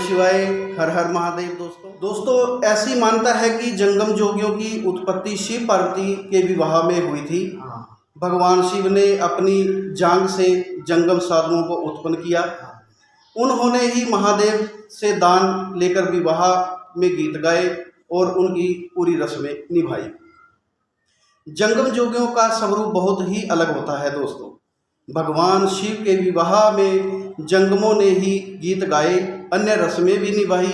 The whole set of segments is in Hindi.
शिवाय। हर हर महादेव। दोस्तों ऐसी मान्यता है कि जंगम जोगियों की उत्पत्ति शिव पार्वती के विवाह में हुई थी। भगवान शिव ने अपनी जांग से जंगम साधुओं को उत्पन्न किया। उन्होंने ही महादेव से दान लेकर विवाह में गीत गाए और उनकी पूरी रस्में निभाई। जंगम जोगियों का स्वरूप बहुत ही अलग होता है दोस्तों। भगवान शिव के विवाह में जंगमों ने ही गीत गाए, अन्य रस्में भी निभाई,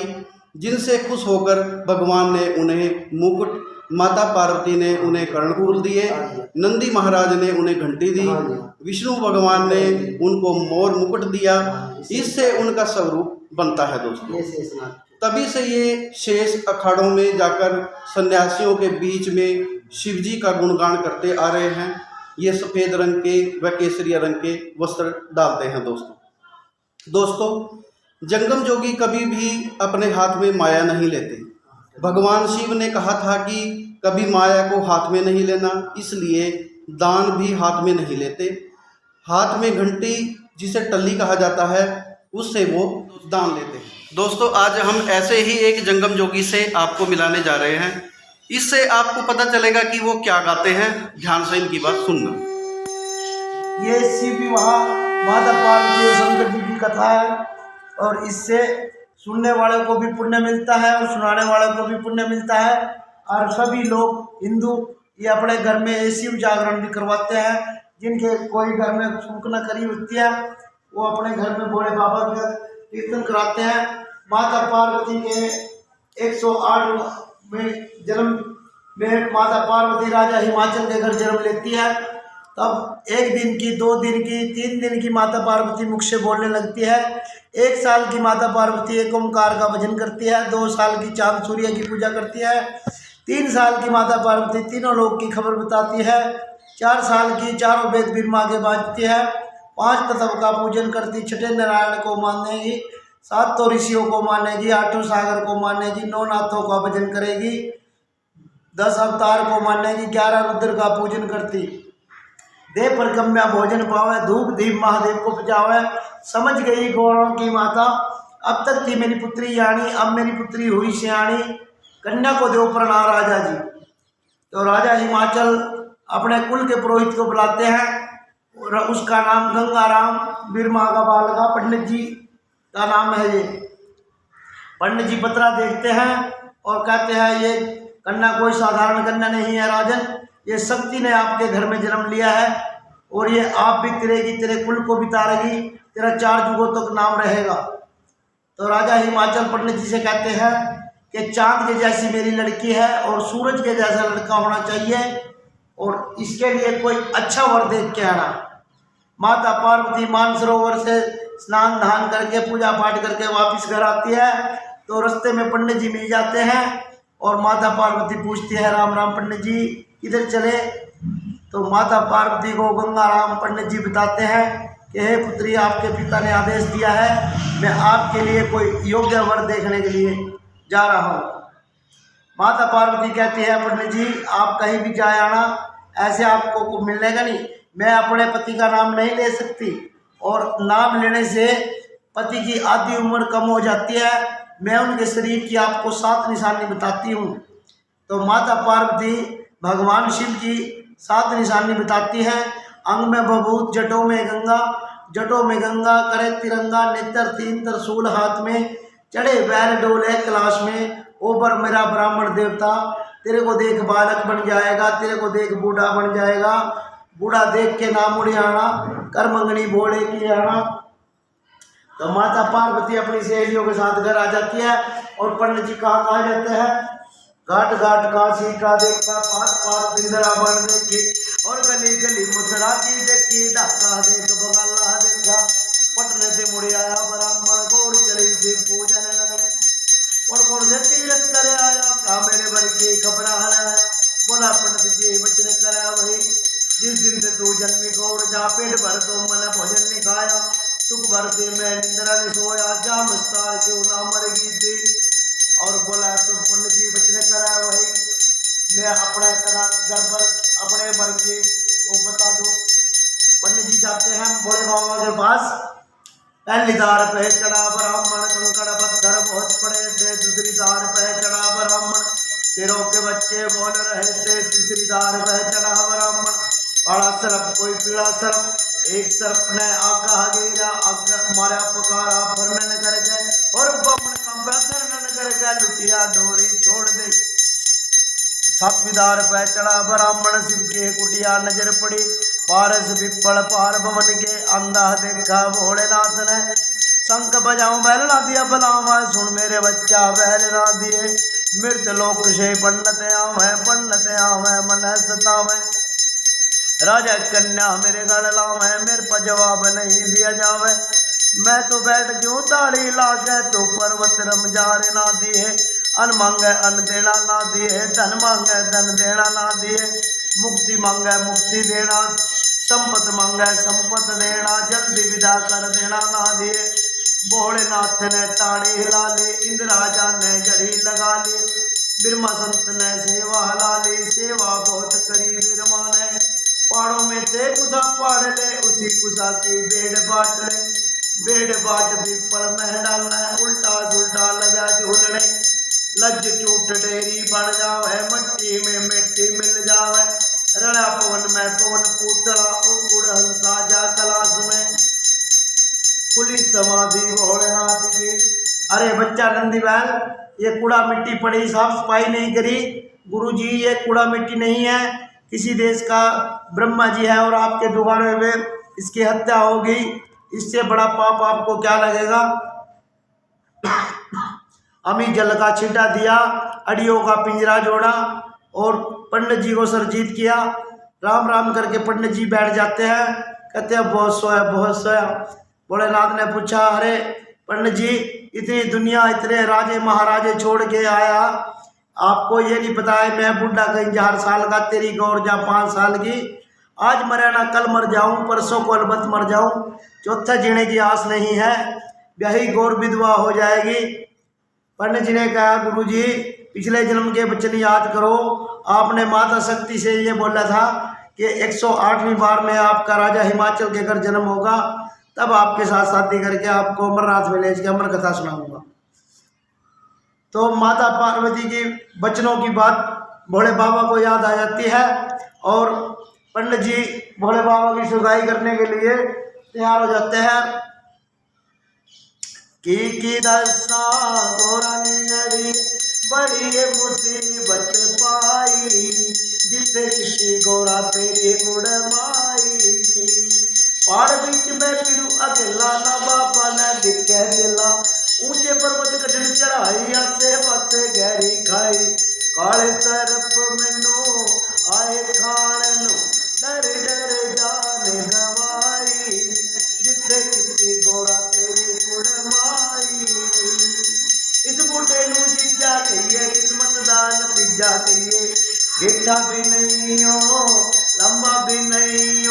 जिनसे खुश होकर भगवान ने उन्हें मुकुट, माता पार्वती ने उन्हें कर्णफूल दिए, नंदी महाराज ने उन्हें घंटी दी, विष्णु भगवान ने उनको मोर मुकुट दिया। इससे उनका स्वरूप बनता है दोस्तों। तभी से ये शेष अखाड़ों में जाकर सन्यासियों के बीच में शिव जी का गुणगान करते आ रहे हैं। ये सफ़ेद रंग के व केसरिया रंग के वस्त्र डालते हैं दोस्तों। जंगम जोगी कभी भी अपने हाथ में माया नहीं लेते। भगवान शिव ने कहा था कि कभी माया को हाथ में नहीं लेना, इसलिए दान भी हाथ में नहीं लेते। हाथ में घंटी, जिसे टल्ली कहा जाता है, उससे वो दान लेते हैं। दोस्तों आज हम ऐसे ही एक जंगम जोगी से आपको मिलाने जा रहे हैं। इससे आपको पता चलेगा कि वो क्या गाते हैं। ध्यान से इनकी बात सुनना। ये शिव विवाह माता पार्वती और शंकर जी की कथा है और इससे सुनने वाले को भी पुण्य मिलता है और सुनाने वाले को भी पुण्य मिलता है। और सभी लोग हिंदू ये अपने घर में ये शिव जागरण भी करवाते हैं। जिनके कोई घर में सुख न करी होती है वो अपने घर में भोले बाबा का कीर्तन कराते हैं। माता पार्वती के 108 में जन्म में माता पार्वती राजा हिमाचल के घर जन्म लेती है। तब 1 दिन की, 2 दिन की, 3 दिन की माता पार्वती मुख से बोलने लगती है। 1 साल की माता पार्वती एक ओंकार का भजन करती है। 2 साल की चांद सूर्य की पूजा करती है। 3 साल की माता पार्वती तीनों लोक की खबर बताती है। 4 साल की चारों वेद बिरमा के बाजती है। 5 तत्व का पूजन करती, 6ठे नारायण को मानेगी, 7 तो ऋषियों को मानेगी, 8 सागर को मानेगी, 9 नाथों का भजन करेगी, 10 अवतार को मानेगी, 11 रुद्र का पूजन करती। देव परिक्रम्या भोजन पावे, धूप दीप महादेव को बचावे। समझ गई गौरों की माता, अब तक थी मेरी पुत्री यानी, अब मेरी पुत्री हुई सियाणी, कन्या को देव प्रणाम राजा जी। तो राजा हिमाचल अपने कुल के पुरोहित को बुलाते हैं और उसका नाम गंगाराम, बिरमा का बाल का पंडित जी का नाम है। ये पंडित जी पत्रा देखते हैं और कहते हैं ये कन्या कोई साधारण कन्या नहीं है राजन, ये शक्ति ने आपके घर में जन्म लिया है और ये आप भी तिरेगी, तेरे कुल को भी तारेगी, तेरा 4 युगों तक नाम रहेगा। तो राजा हिमाचल पंडित जी से कहते हैं कि चांद के जैसी मेरी लड़की है और सूरज के जैसा लड़का होना चाहिए और इसके लिए कोई अच्छा वर देख के आना। माता पार्वती मानसरोवर से स्नान धान करके पूजा पाठ करके वापस घर आती है तो रास्ते में पंडित जी मिल जाते हैं और माता पार्वती पूछती है, राम राम पंडित जी किधर चले? तो माता पार्वती को गंगाराम पंडित जी बताते हैं कि हे पुत्री, आपके पिता ने आदेश दिया है, मैं आपके लिए कोई योग्य वर देखने के लिए जा रहा हूँ। माता पार्वती कहती है, पंडित जी आप कहीं भी जाए आना, ऐसे आपको मिलने का नहीं। मैं अपने पति का नाम नहीं ले सकती और नाम लेने से पति की आधी उम्र कम हो जाती है। मैं उनके शरीर की आपको 7 निशानी बताती हूँ। तो माता पार्वती भगवान शिव की 7 निशानी बताती है। अंग में बभूत, जटों में गंगा, जटों में गंगा, करे तिरंगा, नेत्र 3 त्रिशूल हाथ में, चढ़े बैल डोले कैलाश में, ऊपर मेरा ब्राह्मण देवता, तेरे को देख बालक बन जाएगा, तेरे को देख बूढ़ा बन जाएगा, बूढ़ा देख के नाम उड़ियाना, कर मंगनी बोले की आना। तो माता पार्वती अपनी सहेलियों के साथ घर आ जाती है और पंडित जी कहा जाते हैं, घाट घाट काशी का देखा, 5 बिंदरा बन देखी और गली गली मुद्रा की देखी, ढाका देख बगला देखा, पटने से मुड़े आया ब्राह्मण गौर चली से पूजन और कौन से तीरथ करे आया, क्या मेरे भर की खबर है। बोला पंडित जी वचन करा वही, जिस दिन से तू जन्मी गौर, जा पेट भर तो मन भोजन नहीं खाया, सुख भर से मैं निंद्रा नहीं सोया, जा मस्तार क्यों ना मरेगी थी। और बोला तो पंडित जी वचन करा वही, मैं अपना करा घर पर अपने भर के वो बता दो। पंडित जी जाते हैं भोले बाबा के पास पहली दार पे चढ़ा ब्राह्मण, कंकड़ पत्थर बहुत पड़े थे। दूसरी दार पे चढ़ा ब्राह्मण, शेरों के बच्चे बोल रहे थे। तीसरी दार पे चढ़ा ब्राह्मण, काला सर्प कोई पीला सर्प, एक सर्प ने आगा घेरा, आगा मारा पुकारा वर्णन कर गए, और ब्राह्मण का वर्णन कर गया, लुटिया डोरी छोड़ दे। सातवीं दार पे चढ़ा ब्राह्मण, शिव के कुटिया नजर पड़ी, पारस विपल पार भवन के, अंधा देखा भोलेनाथ ने, शंख बजाऊं बैल ना दिया बलावा, सुन मेरे बच्चा बैल ना दिए, मृत लोक से पंडित आवे, पंडित आवे मन सतावे, राजा कन्या मेरे गढ़ लावे, मेरे पर जवाब नहीं दिया जावे, मैं तो बैठ जूं ताड़ी लागे, तो पर्वत रमजारे ना दिए, अन मांगे अन देना ना दिए, धन मांगे धन देना ना दिए, मुक्ति मांगे मुक्ति देना, संपत मांगे संपत देना, जल्दी विदा कर देना ना दिए। भोलेनाथ ने ताड़ी हिला ली, इंद्र राजा ने जड़ी लगा ली, ब्रह्मा संत ने सेवा हला ली, सेवा बहुत करी बिरमा ने, पहाड़ों में थे कुसा पाड़ ले, उसी कुसा की बेड़ बांट ले, बेड़ बाट पीपल में डालना, उल्टा सुल्टा लगा झूलने, लज टूट डेरी बन जावे, मट्टी में मिट्टी मिल जावे, रणा पवन में पवन पुतला, उड़ हंसा जा कलाश में, पुलिस समाधि भोलेनाथ की। अरे बच्चा नंदी बैल, ये कूड़ा मिट्टी पड़ी, साफ सफाई नहीं करी, गुरुजी ये कूड़ा मिट्टी नहीं है, किसी देश का ब्रह्मा जी है और आपके दुआरे में इसकी हत्या होगी, इससे बड़ा पाप आपको क्या लगेगा। अमी जल का छींटा दिया, अड़ियों का पिंजरा जोड़ा और पंडित जी को सरजीत किया, राम राम करके पंडित जी बैठ जाते हैं, कहते हैं बहुत सोया बहुत सोया। भोलेनाथ ने पूछा, अरे पंडित जी इतनी दुनिया इतने राजे महाराजे छोड़ के आया, आपको ये नहीं पता है मैं बुढ़ा कहीं 4 साल का, तेरी गौर जा 5 साल की, आज मरे ना कल मर जाऊं, परसों को अलबत्त मर जाऊं, चौथा जीने की आस नहीं है, यही गौर विधवा हो जाएगी। पंडित जी ने कहा, गुरुजी पिछले जन्म के वचन याद करो, आपने माता शक्ति से ये बोला था कि 108वीं बार में आपका राजा हिमाचल के घर जन्म होगा, तब आपके साथ शादी करके आपको अमरनाथ में ले जाकर अमर कथा सुनाऊंगा। तो माता पार्वती की बचनों की बात भोले बाबा को याद आ जाती है और पंडित जी भोले बाबा की सुगाई करने के लिए तैयार हो जाते हैं। की दशा गोरानी बड़ी मुसीबत पाई, जिसे किसी गोरा तेरी गुड़ माई, पहाड़ बीच में फिरू अकेला, ना बाबा ने दिखे दिला, ऊंचे पर्वत कठिन चढ़ाई, आसे पासे गहरी खाई, काले सरप मैनू आए खाने नु, डर डर जाने गवाई, जिथे किसी गोरा तेरी गुड़ माई, इस बूटे नू जीजा कहिए, किस्मत दा नतीजा कहिए, गेठा भी नहीं हो लंबा भी नहीं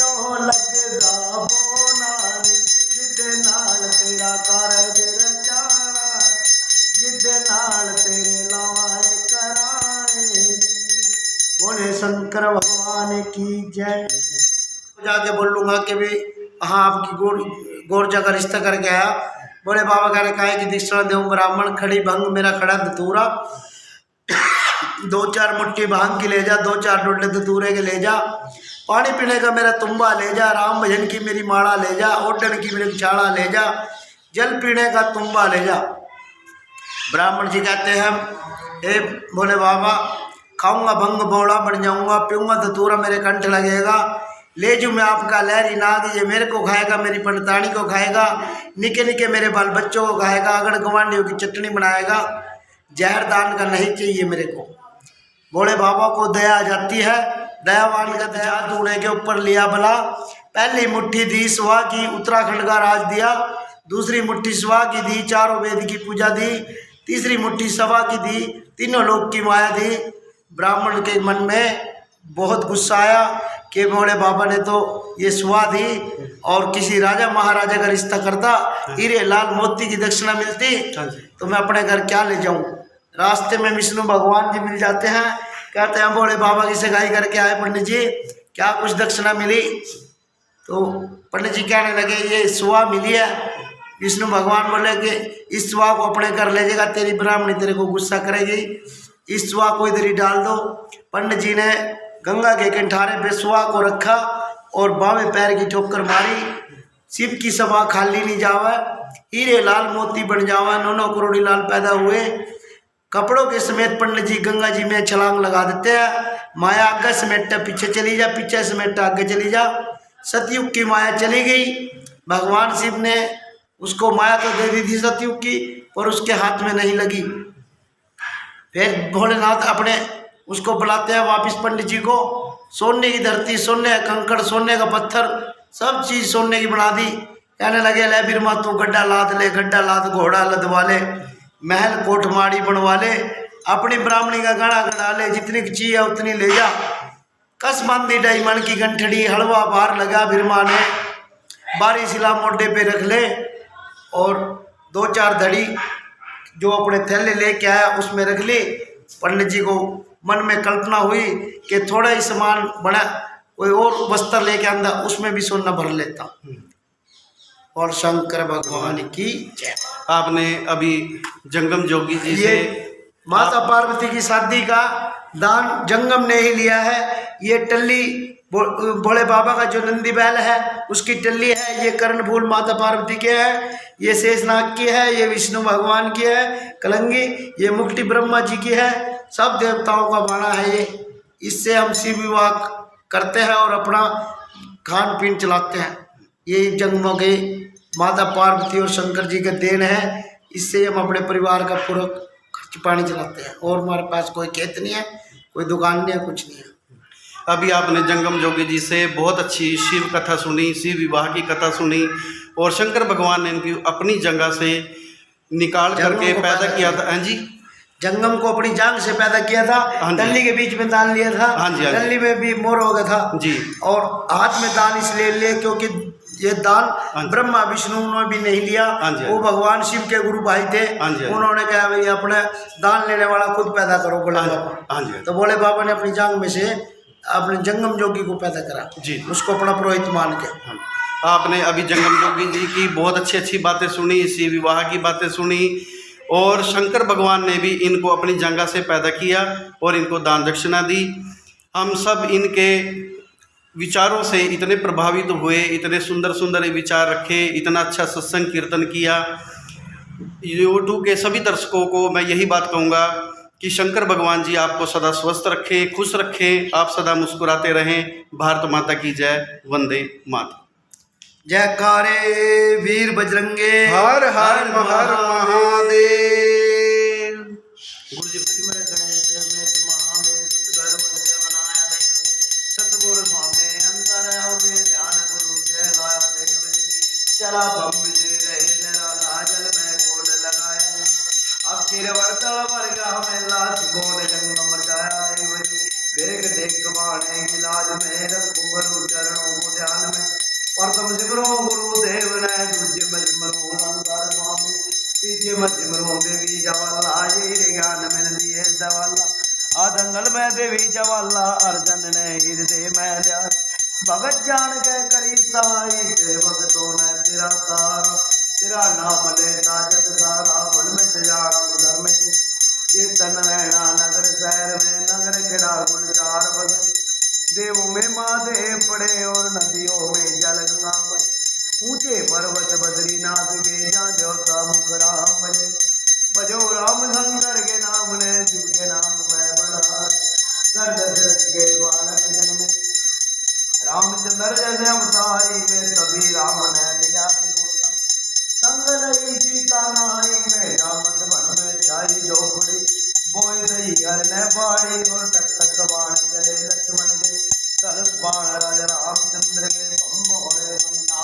हो लगदा बोनानी, जिदे नाल तेरा कारज रचाना, जिदे नाल तेरे लावाए कराए। बोले शंकर भगवान की जय। जाके बोलूँगा कि भी हाँ आपकी गोरजा का रिश्ता करके आया। बोले बाबा कह रहे कहा कि दीक्षिणा देऊँ ब्राह्मण, खड़ी भंग मेरा खड़ा धतूरा, 2-4 मुट्ठी भांग की ले जा, 2-4 डोले धतूरे के ले जा, पानी पीने का मेरा तुम्बा ले जा, राम भजन की मेरी माड़ा ले जा, ओडन की मेरी छाड़ा ले जा, जल पीने का तुम्बा ले जा। ब्राह्मण जी कहते हैं, हे भोले बाबा खाऊंगा भंग बौड़ा बन जाऊंगा, पीऊंगा धतूरा मेरे कंठ लगेगा, ले जू मैं आपका लहरी नाग, ये मेरे को खाएगा, मेरी पंडितानी को खाएगा, निके निके मेरे बाल बच्चों को खाएगा, अगड़ गवांडियों की चटनी बनाएगा, जहर दान का नहीं चाहिए मेरे को। भोले बाबा को दया आ जाती है, दयावान का दया दूल्हे के ऊपर लिया भला, पहली मुट्ठी दी स्वा की, उत्तराखंड का राज दिया, दूसरी मुट्ठी स्वा की दी, 4 वेद की पूजा दी, तीसरी मुट्ठी सवा की दी, तीनों लोक की माया दी। ब्राह्मण के मन में बहुत गुस्सा आया कि भोले बाबा ने तो ये स्वा दी और किसी राजा महाराजा का रिश्ता करता, हीरे लाल मोती की दक्षिणा मिलती तो मैं अपने घर क्या ले जाऊं। रास्ते में विष्णु भगवान जी मिल जाते हैं, कहते हैं भोले बाबा की सगाई करके आए पंडित जी, क्या कुछ दक्षिणा मिली। तो पंडित जी कहने लगे ये सुहा मिली है। विष्णु भगवान बोले कि इस सुहा को अपने कर ले जाएगा, तेरी ब्राह्मणी तेरे को गुस्सा करेगी, इस सुहा को इधर ही डाल दो। पंडित जी ने गंगा के किनारे पे सुहा को रखा और बावें पैर की ठोकर मारी। शिव की सभा खाली नहीं जावे, हीरे लाल मोती बन जावा, 9 करोड़ी लाल पैदा हुए। कपड़ों के समेत पंडित जी गंगा जी में छलांग लगा देते हैं। माया आगे समेट पीछे चली जा, पीछे समेट आगे चली जा। सतयुग की माया चली गई। भगवान शिव ने उसको माया तो दे दी थी सतयुग की, पर उसके हाथ में नहीं लगी। फिर भोलेनाथ अपने उसको बुलाते हैं वापिस पंडित जी को। सोने की धरती, सोने का कंकड़, सोने का पत्थर, सब चीज़ सोने की बना दी। कहने लगे ले बिरमा तू गड्ढा लाद ले, गड्ढा लाद घोड़ा लदवा ले, महल कोठमाड़ी बनवा ले, अपनी ब्राह्मणी का गाना गढ़ा ले, जितनी चीज है उतनी ले जा। कस बांधी डायमंड की गंठड़ी, हलवा बाहर लगा बिरमा ने, बारी शिला मोटे पे रख ले और 2-4 धड़ी जो अपने थैले लेके आया उसमें रख ली। पंडित जी को मन में कल्पना हुई कि थोड़ा ही सामान बना, कोई और वस्त्र लेके आंदा, उसमें भी सोना भर लेता। और शंकर भगवान की जय। आपने अभी जंगम जोगी जी से माता पार्वती की शादी का दान जंगम ने ही लिया है। ये टल्ली भोले बाबा का जो नंदी बैल है उसकी टल्ली है। ये कर्णफूल माता पार्वती के है, ये शेषनाग की है, ये विष्णु भगवान की है कलंगी, ये मुक्ति ब्रह्मा जी की है। सब देवताओं का बाणा है ये। इससे हम शिव विवाह करते हैं और अपना खान पीन चलाते हैं। ये जंगमों के माता पार्वती और शंकर जी का देन है। इससे हम अपने परिवार का पूरा खर्च पानी चलाते हैं। और हमारे पास कोई खेत नहीं है, कोई दुकान नहीं है, कुछ नहीं है। अभी आपने जंगम जोगी जी से बहुत अच्छी शिव कथा सुनी, शिव विवाह की कथा सुनी, और शंकर भगवान ने इनकी अपनी जगह से निकाल करके पैदा किया था। हाँ जी, जंगम को अपनी जांग से पैदा किया था, टल्ली के बीच में दान लिया था। हाँ जी, टल्ली में भी मोर हो गया था जी, और हाथ में दान इसलिए लिए क्योंकि ये दान ब्रह्मा विष्णु ने भी नहीं लिया। वो भगवान शिव के गुरु भाई थे। उन्होंने कहा भाई अपने दान लेने वाला खुद पैदा करो बोले बाबा। तो बोले बाबा ने अपनी जांग में से अपने जंगम जोगी को पैदा करा जी, उसको अपना पुरोहित मान के। आपने अभी जंगम जोगी जी की बहुत अच्छी अच्छी बातें सुनी, इसी विवाह की बातें सुनी, और शंकर भगवान ने भी इनको अपनी जंगा से पैदा किया और इनको दान दक्षिणा दी। हम सब इनके विचारों से इतने प्रभावित हुए, इतने सुंदर सुंदर विचार रखे, इतना अच्छा सत्संग कीर्तन किया। यूट्यूब के सभी दर्शकों को मैं यही बात कहूँगा कि शंकर भगवान जी आपको सदा स्वस्थ रखें, खुश रखें, आप सदा मुस्कुराते रहें। भारत माता की जय, वंदे मातरम। जयकारे वीर बजरंगे, हर हर महादेव। गुरु जी सतगुरु स्वामी अंतर ध्यान गुरु जय लाया देव चला बम विजय रहे निराला जल में गोल लगाया। अब किरवर्तल वर्गा में लाश गोल जंगम जाया देव देख देख बाणे इलाज में रखो गुरु चरणों को ध्यान में। प्रथम सिमरो गुरुदेव ने, दूजे में सिमरो रंगार स्वामी, तीजे में सिमरो देवी जवाला, ये ज्ञान में दिए दवाला। आदंगल में देवी जवाला, अर्जन ने हृदय में लिया। भगत जान के करी साई, के भगतों ने तेरा तारा, तेरा नाम लेता जग सारा। मन में सजाना धर्म में कीर्तन रहना नगर शहर में, नगर खेड़ा गुलजार बगल। देवों में महादेव पड़े और नदियों में जल गंगा बहे। ऊंचे पर्वत बद्रीनाथ के, जहाँ देवता मुख राम बजे। बजो राम शंकर के नाम ने, शिव के नाम पे बड़ा। कर दशरथ के बालक जन्मे, रामचंद्र जैसे अवतारी में, तभी राम ने मिला सीता। संग रही सीता नारी में, रामत वन में छाई झोपड़ी। बोए दही हर ने बाड़ी, और टक टक बाण चले लक्ष्मण के। धनुष बाण राजा रामचंद्र के, बम भोले बंदा